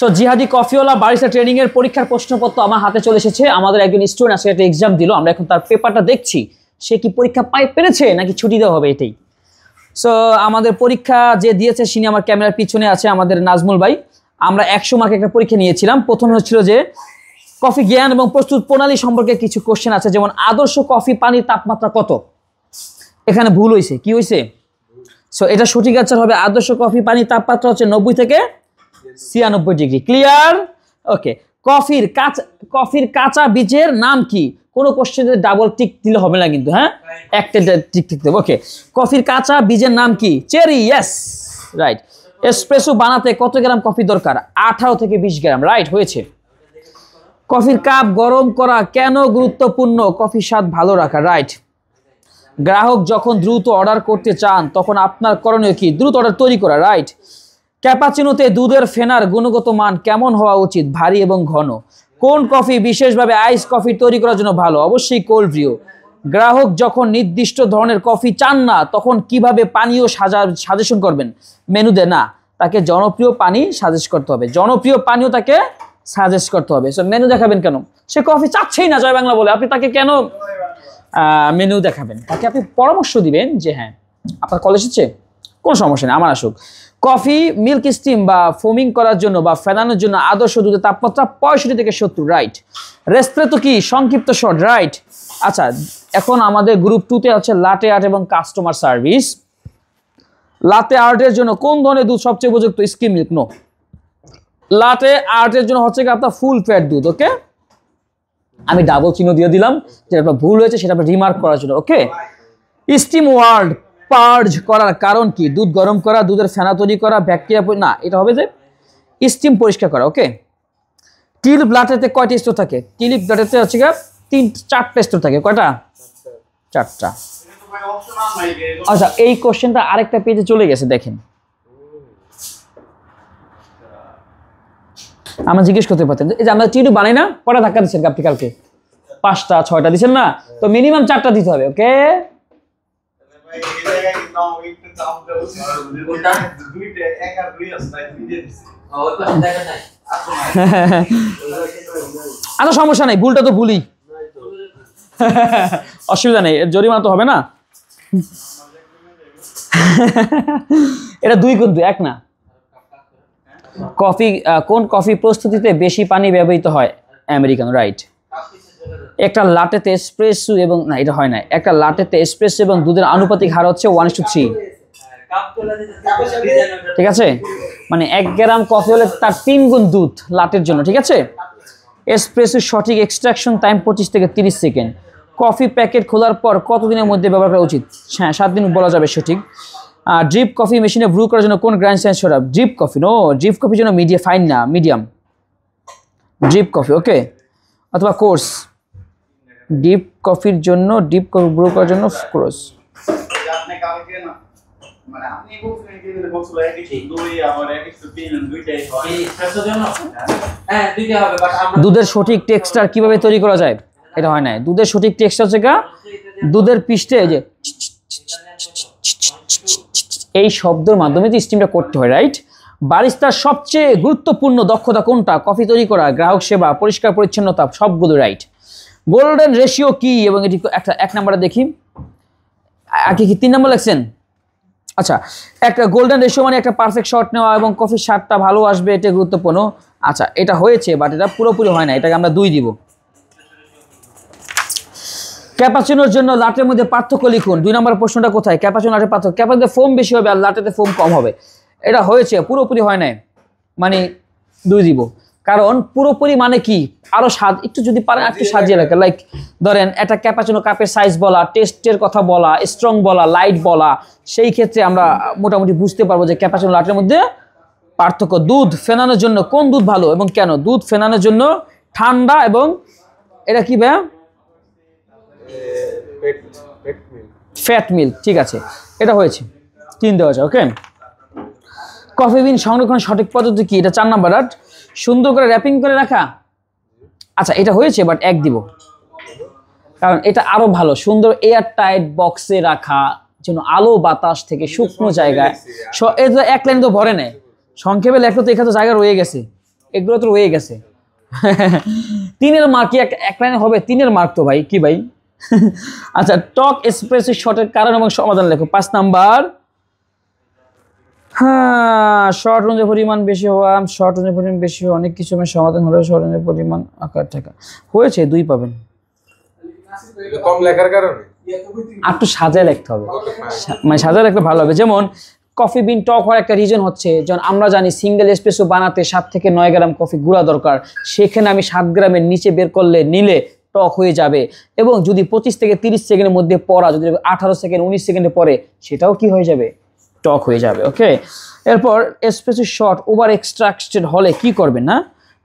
So জিহাদি কফিওয়ালা বারিস্টা training এর পরীক্ষার প্রশ্নপত্র আমার হাতে চলে এসেছে। আমাদের একজন স্টুডেন্ট আজকে একটা এক্সাম দিল, আমরা এখন তার পেপারটা দেখছি, সে কি পরীক্ষা পেরেছে নাকি ছুটি দেওয়া হবে এটাই। সো আমাদের পরীক্ষা যে দিয়েছে তিনি আমার ক্যামেরার পিছনে আছে, আমাদের নাজমুল ভাই। আমরা 100 মার্কের একটা পরীক্ষা নিয়েছিলাম। প্রথমে হচ্ছিল যে কফি জ্ঞান এবং প্রস্তুত প্রণালী সম্পর্কে কিছু কোশ্চেন আছে, যেমন আদর্শ কফি পানির তাপমাত্রা কত। এখানে ভুল হয়েছে, কি হয়েছে? সো এটা সঠিক আনসার হবে আদর্শ কফি পানির তাপমাত্রা হচ্ছে 90 থেকে 96 ডিগ্রি। ক্লিয়ার? ওকে। কফির কাঁচা বীজের নাম কি? কোনো কোশ্চেনে ডাবল টিক দিলে হবে না কিন্তু, হ্যাঁ, একটা টিক দেবো। ওকে, কফির কাঁচা বীজের নাম কি? চেরি। Yes, right. এসপ্রেসো বানাতে কত গ্রাম কফি দরকার? 18 থেকে 20 গ্রাম। রাইট, হয়েছে। কফির কাপ গরম করা কেন গুরুত্বপূর্ণ? কফির স্বাদ ভালো রাখা। রাইট। গ্রাহক যখন দ্রুত অর্ডার করতে চান তখন আপনার করণীয় কি? দ্রুত অর্ডার তৈরি করা। রাইট। ক্যাপাচিনোতে দুধের ফেনার গুণগত মান কেমন হওয়া উচিত? ভারী এবং ঘন। কোন কফি বিশেষভাবে আইস কফি তৈরি করার জন্য ভালো? অবশ্যই কোল্ড ব্রিউ। গ্রাহক যখন নির্দিষ্ট ধরনের কফি চান না তখন কিভাবে পানীয় সাজেশন করবেন? মেনুতে না, তাকে জনপ্রিয় পানি সাজেস্ট করতে হবে। জনপ্রিয় পানীয় তাকে সাজেস্ট করতে হবে। সো মেনু দেখাবেন কেন? সে কফি চাচ্ছেই না জয় বাংলা বলে, আপনি তাকে কেন মেনু দেখাবেন? তাকে আপনি পরামর্শ দিবেন যে হ্যাঁ আপনার কলেজ হচ্ছে, কোনো সমস্যা নেই, আমার আসুক। কফি মিল্ক স্টিম বা ফোমিং করার জন্য বা ফেনানোর জন্য আদর্শ দুধের তাপমাত্রা 65 থেকে 70। রাইট। রেস্প্রেতো কি? সংক্ষিপ্ত শর্ট। রাইট। আচ্ছা, এখন আমাদের গ্রুপ 2-তে আছে লাটে আর্ট এবং কাস্টমার সার্ভিস। লাটে আর্টের জন্য কোন ধরনের দুধ সবচেয়ে উপযুক্ত? Scheme milk. নো, লাটে আর্টের জন্য হচ্ছে কি আপনার ফুল ফ্যাট দুধ। ওকে, আমি ডাবল চিহ্ন দিয়ে দিলাম, যেটা আপনার ভুল হয়েছে সেটা আপনার রিমার্ক করার জন্য। ওকে। স্টিম ওয়ার্ড পার্জ করার কারণ কি? দুধ গরম করা, দুধের ফেনা তৈরি করা, ব্যাকটেরিয়া না, এটা হবে যে স্টিম পরিষ্কার করা। ওকে। টিউলিপ লাটেতে কয়টি স্তর থাকে? টিউলিপ লাটেতে হচ্ছে গিয়ে 4টা স্তর থাকে। কয়টা? 4টা। আচ্ছা, এই কোশ্চেনটা আরেকটা পেজে চলে গেছে, দেখেন। আমরা জিজ্ঞেস করতে পারতেন এই যে আমরা টিউলিপ বানাই না, কটা ধাক্কা দিচ্ছেন আপনি কালকে? 5টা 6টা দিচ্ছেন না, তো মিনিমাম 4টা দিতে হবে। ওকে। আচ্ছা, সমস্যা নেই, ভুলটা তো ভুলই, অসুবিধা নেই, জরিমানা তো হবে না। এটা 2 কিন্তু 1 না। কোন কফি প্রস্তুতিতে বেশি পানি ব্যবহৃত হয়? আমেরিকান। রাইট। একটা লাটেতে এসপ্রেসো এবং না, এটা হয় না। একটা লাটেতে এসপ্রেসো এবং দুধের আনুপাতিক হার হচ্ছে 1:3। ঠিক আছে, মানে 1 গ্রাম কফি হলে তার 3 গুণ দুধ লাটের জন্য। ঠিক আছে। এসপ্রেসোর সঠিক এক্সট্রাকশন টাইম 25 থেকে 30 সেকেন্ড। কফি প্যাকেট খোলার পর কতদিনের মধ্যে ব্যবহার করা উচিত? হ্যাঁ, 7 দিন বলা যাবে সঠিক। ড্রিপ কফি মেশিনে ব্রু করার জন্য কোন গ্রাইন্ড সাইজ সরা? Drip coffee. নো, ড্রিপ কফির জন্য ফাইন না, মিডিয়াম ড্রিপ কফি। ওকে, অথবা কোর্স। ডিপ কফির জন্য ডিপ কফি ব্রু করার জন্য কোর্স। দুধের সঠিক টেক্সচার কিভাবে তৈরি করা যায়? এটা হয় না। দুধের সঠিক টেক্সচার হচ্ছে দুধের পৃষ্ঠে যে এই শব্দের মাধ্যমে যে স্টিমটা করতে হয়। রাইট। বারিস্তার সবচেয়ে গুরুত্বপূর্ণ দক্ষতা কোনটা? কফি তৈরি করা, গ্রাহক সেবা, পরিষ্কার পরিচ্ছন্নতা, সবগুলো। রাইট। গোল্ডেন রেশিও কি? এবং এটি একটা 1 নম্বরে দেখি, আগে কি 3 নম্বর লিখছেন? আচ্ছা, একটা গোল্ডেন রেশিও মানে একটা পারফেক্ট শট নেওয়া এবং কফির স্বাদটা ভালো আসবে, এটা গুরুত্বপূর্ণ। আচ্ছা, এটা হয়েছে, বাট এটা পুরোপুরি হয় না, এটাকে আমরা 2 দিব। ক্যাপাচিনোর জন্য লাটের মধ্যে পার্থক্য লিখুন। 2 নম্বর প্রশ্নটা কোথায়? ক্যাপাচিনো লাটের পার্থক্য। ক্যাপাচিনোতে ফোম বেশি হবে আর লাটেতে ফোম কম হবে। এটা হয়েছে, পুরোপুরি হয় নাই, মানে 2 দিব। কারণ পুরোপুরি মানে কি আরো স্বাদ একটু যদি পারেন একটু সাজিয়ে রাখে। লাইক ধরেন একটা ক্যাপাচিনো কাপের সাইজ বলা, টেস্টের কথা বলা, স্ট্রং বলা, লাইট বলা, সেই ক্ষেত্রে আমরা মোটামুটি বুঝতে পারবো যে ক্যাপাচিনো লাটের মধ্যে পার্থক্য। দুধ ফেনানোর জন্য কোন দুধ ভালো এবং কেন? দুধ ফেনানোর জন্য ঠান্ডা এবং এটা কি ভাইয়া? Fat milk. ঠিক আছে, এটা হয়েছে, 3 দেওয়া যায়। ওকে। কফি বিন সংরক্ষণের সঠিক পদ্ধতি কি? এটা 4 নাম্বার। সুন্দর করে র্যাপিং করে রাখা। আচ্ছা, এটা হয়েছে, বাট 1 দিব, কারণ এটা আরো ভালো। সুন্দর এয়ার টাইট বক্সে রাখা, যেন আলো বাতাস থেকে শুকনো জায়গায়। এটা 1 লাইন তো ভরে নেয়, সংক্ষেপে লেখলো তো এখানে তো জায়গা রয়ে গেছে, এগুলো তো রয়ে গেছে। 3-এর মার্ক কি এক লাইনে হবে? 3-এর মার্ক তো ভাই কি ভাই। আচ্ছা, টক এসপ্রেসো শর্টের কারণ এবং সমাধান লেখো। 5 নাম্বার। হ্যাঁ, শর্ট রেঞ্জের পরিমাণ বেশি হওয়া, শর্ট রেঞ্জের পরিমাণ বেশি হওয়া, অনেক কিছু সমাধান হলো শর্ট রেঞ্জের পরিমাণ আকার টাকা হয়েছে 2 পাবেন। কম লেখার কারণে আর একটু সাজায় লিখতে হবে, মানে সাজায় লিখলে ভালো হবে। যেমন কফি বিন টক হওয়ার একটা রিজন হচ্ছে, যেমন আমরা জানি সিঙ্গেল এসপ্রেসো বানাতে 7 থেকে 9 গ্রাম কফি গুঁড়া দরকার, সেখানে আমি 7 গ্রামের নিচে বের করলে নিলে টক হয়ে যাবে। এবং যদি 25 থেকে 30 সেকেন্ডের মধ্যে পড়া, যদি 18 সেকেন্ড 19 সেকেন্ডে পরে, সেটাও কি হয়ে যাবে? টক হয়ে যাবে। ওকে, এরপর এসপ্রেসো শর্ট ওভার এক্সট্রাক্টেড হলে কি করবেন না?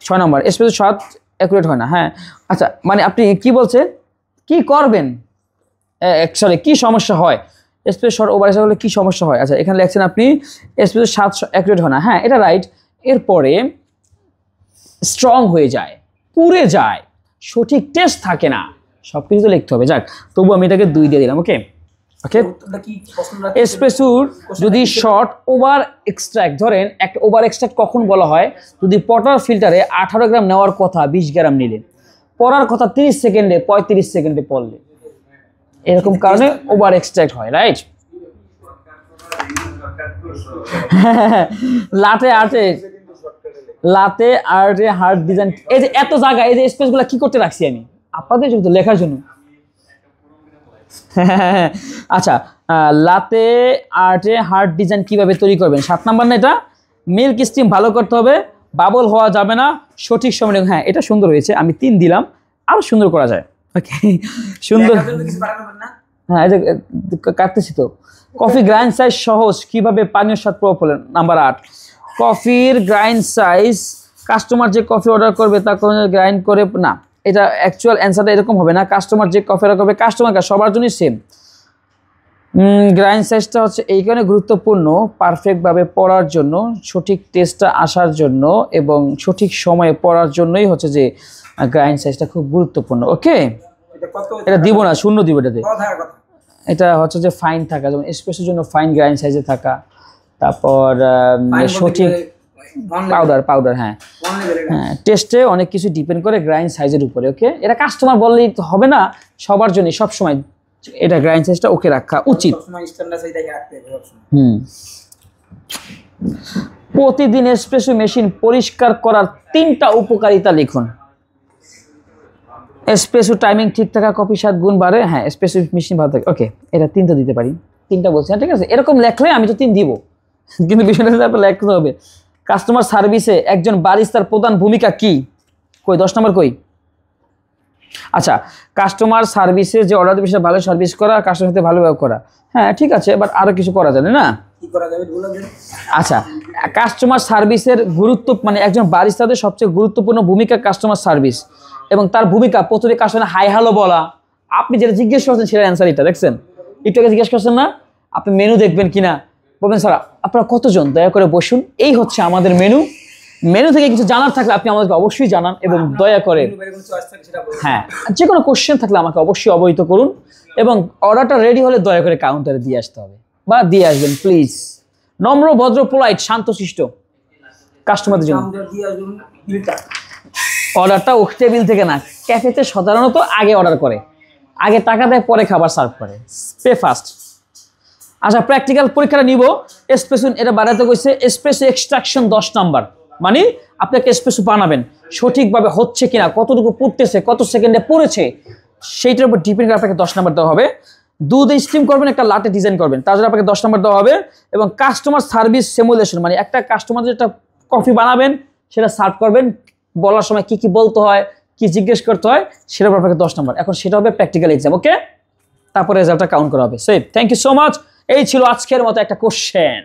6 নম্বর, এসপ্রেসো শর্ট অ্যাকুরেট হয় না। হ্যাঁ, আচ্ছা, মানে আপনি কি বলছেন, কি করবেন, সরি কি সমস্যা হয়? এসপ্রেসো শর্ট ওভার এক্সট্রাক্ট হলে কি সমস্যা হয়? আচ্ছা, এখানে লিখছেন আপনি এসপ্রেসো শর্ট অ্যাকুরেট হয় না। হ্যাঁ, এটা রাইট। এরপরে স্ট্রং হয়ে যায়, পুড়ে যায়, সঠিক টেস্ট থাকে না, সব কিছু তো লিখতে হবে। যাক, তবু আমি এটাকে 2 দিয়ে দিলাম। ওকে ওকে, এসপ্রেসোর যদি শর্ট ওভার এক্সট্রাক্ট, ধরেন একটা ওভার এক্সট্রাক্ট কখন বলা হয়? যদি পটার ফিল্টারে 18 গ্রাম নেওয়ার কথা 20 গ্রাম নিলেন, পড়ার কথা 30 সেকেন্ডে 35 সেকেন্ডে পড়লে, এরকম কারণে ওভার এক্সট্রাক্ট হয়, রাইট? লাটে আর্টে হার্ড ডিজাইন, এই যে এত জায়গা, এই যে স্পেসগুলো কি করতে রাখছি আমি আপনাদের জন্য, লেখার জন্য। আচ্ছা, লাতে আর্টে হার্ড ডিজাইন কিভাবে তৈরি করবেন? 7 নাম্বার না এটা? মিল্ক স্টিম ভালো করতে হবে, বাবল হওয়া যাবে না, সঠিক সময়। হ্যাঁ, এটা সুন্দর হয়েছে, আমি 3 দিলাম, আরো সুন্দর করা যায়। ওকে, সুন্দর। হ্যাঁ, এই যে কাটতেছি তো। কফি গ্রাইন্ড সাইজ সহজ, কিভাবে পানীয় স্বাদ প্রভাব ফেলে? নাম্বার 8, কফির গ্রাইন্ড সাইজ, কাস্টমার যে কফি অর্ডার করবে তা গ্রাইন্ড করে না, এটা অ্যাকচুয়াল অ্যান্সারটা এরকম হবে না। কাস্টমার যে কফি অর্ডার করবে, কাস্টমার সবার জন্যই সেম। গ্রাইন্ড সাইজটা হচ্ছে এই কারণে গুরুত্বপূর্ণ, পারফেক্টভাবে পড়ার জন্য, সঠিক টেস্টটা আসার জন্য এবং সঠিক সময়ে পড়ার জন্যই হচ্ছে যে গ্রাইন্ড সাইজটা খুব গুরুত্বপূর্ণ। ওকে, এটা দিব না, 0 দিব এটাতে। এটা হচ্ছে যে ফাইন থাকা, যেমন এসপ্রেসোর জন্য ফাইন গ্রাইন্ড সাইজে থাকা, তারপর সঠিক পাউডার। হ্যাঁ, টেস্টে অনেক কিছু ডিপেন্ড করে গ্রাইন্ড সাইজের উপরে। ওকে, এটা কাস্টমার বললেই হবে না, সবার জন্য সব সময় এটা গ্রাইন্ড সাইজটা ওকে রাখা উচিত। প্রতিদিন এসপ্রেসো মেশিন পরিষ্কার করার 3টা উপকারিতা লিখুন। এসপ্রেসো টাইমিং ঠিক থাকা, কফি স্বাদ গুণ বাড়ে। হ্যাঁ, এসপ্রেসো মেশিন ভালো থাকে। ওকে, এটা 3টা দিতে পারি, 3টা বলছি। ঠিক আছে, এরকম লেখলে আমি তো 3 দিব, কিন্তু বিষয়টা তারপর লিখতে হবে। কাস্টমার সার্ভিসে একজন বারিস্তার প্রধান ভূমিকা কি? কই 10 নম্বর কই? আচ্ছা, কাস্টমার সার্ভিসে যে অর্ডার দেবে সেটা ভালো সার্ভিস করা, কাস্টমার সাথে ভালো ব্যবহার করা। হ্যাঁ, ঠিক আছে, বাট আরো কিছু করা যাবে না? কি করা যাবে বলুন। আচ্ছা, কাস্টমার সার্ভিসের গুরুত্ব, মানে একজন বারিস্তাদের সবচেয়ে গুরুত্বপূর্ণ ভূমিকা কাস্টমার সার্ভিস, এবং তার ভূমিকা প্রথমে কাস্টমার হাই হ্যালো বলা। আপনি যেটা জিজ্ঞেস করছেন সেটা অ্যান্সার এটা, দেখছেন? একটু আগে জিজ্ঞেস করছেন না আপনি মেনু দেখবেন কিনা, বলবেন স্যার আপনারা কতজন, দয়া করে বসুন, এই হচ্ছে আমাদের মেনু। মেনু থেকে কিছু জানার থাকলে আপনি আমাদেরকে অবশ্যই জানান, এবং দয়া করে হ্যাঁ, যে কোনো কোশ্চেন থাকলে আমাকে অবশ্যই অবহিত করুন, এবং অর্ডারটা রেডি হলে দয়া করে কাউন্টারে দিয়ে আসতে হবে, বা দিয়ে আসবেন প্লিজ। নম্র, ভদ্র, পোলাইট, শান্তশিষ্ট কাস্টমারদের জন্য। অর্ডারটা টেবিল থেকে না, ক্যাফেতে সাধারণত আগে অর্ডার করে, আগে টাকা দেয়, পরে খাবার সার্ভ করে, পে ফার্স্ট। আচ্ছা, প্র্যাকটিক্যাল পরীক্ষাটা নিব। এসপ্রেসো এটা বাড়াতে কইছে, এসপ্রেসো এক্সট্রাকশন 10 নাম্বার, মানে আপনি একটা এসপ্রেসো বানাবেন সঠিকভাবে হচ্ছে কিনা, কতটুকু পড়তেছে, কত সেকেন্ডে পড়েছে, সেইটার উপর ডিপেন্ড করে আপনাকে 10 নাম্বার দেওয়া হবে। দুধ স্টিম করবেন, একটা লাটে ডিজাইন করবেন, তার জন্য আপনাকে 10 নাম্বার দেওয়া হবে। এবং কাস্টমার সার্ভিস সিমুলেশন, মানে একটা কাস্টমার যেটা কফি বানাবেন সেটা সার্ভ করবেন, বলার সময় কি কি বলতে হয়, কি জিজ্ঞেস করতে হয়, সেটার উপর আপনাকে 10 নাম্বার। এখন সেটা হবে প্র্যাকটিক্যাল এক্সাম। ওকে, তারপরে রেজাল্টটা কাউন্ট করা হবে। So thank you so much. এই ছিল আজকের মতো একটা কোশ্চেন।